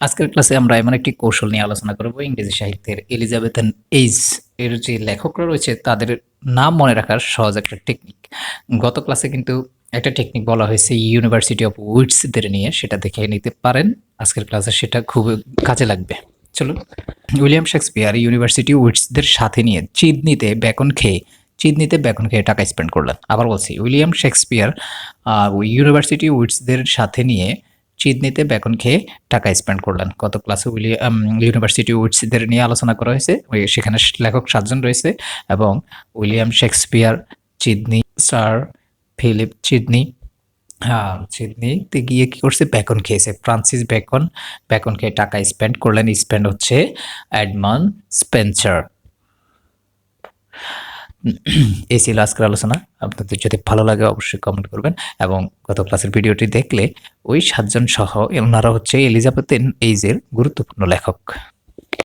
আজকের ক্লাসে আমরা এমন একটি কৌশল নিয়ে আলোচনা করব ইংরেজি সাহিত্যের এলিজাবেথান এইজ এর যে লেখকরা রয়েছে তাদের নাম মনে রাখার সহজ একটা টেকনিক। গত ক্লাসে কিন্তু একটা টেকনিক বলা হয়েছে ইউনিভার্সিটি অফ উইটসদের নিয়ে, সেটা দেখে নিতে পারেন। আজকের ক্লাসে সেটা খুব কাজে লাগবে। চলো, উইলিয়াম শেক্সপিয়ার ইউনিভার্সিটি উইটসদের সাথে নিয়ে চিদনিতে বেকন খেয়ে টাকা স্পেন্ড করলেন। আবার বলছি, উইলিয়াম শেক্সপিয়ার ইউনিভার্সিটি উইটসদের সাথে নিয়ে চিদনিতে বেকন খেয়ে টাকা স্পেন্ড করলেন। গত ক্লাসে ইউনিভার্সিটি উইটসদের নিয়ে আলোচনা করা হয়েছে। সেখানে লেখক 7 জন রয়েছে এবং উইলিয়াম শেক্সপিয়ার, চিদনি, স্যার ফিলিপ চিদনি, চিদনিতে গিয়ে কি করছে, বেকন খেয়েছে। ফ্রান্সিস বেকন খেয়ে টাকা স্পেন্ড করলেন। স্পেন্ড হচ্ছে এডমন্ড স্পেন্সার। এই ছিল আজকের আলোচনা। আপনাদের যদি ভালো লাগে অবশ্যই কমেন্ট করবেন এবং গত ক্লাসের ভিডিওটি দেখলে ওই 7 জন সহ ওনারা হচ্ছে এলিজাবেথ এইজের গুরুত্বপূর্ণ লেখক।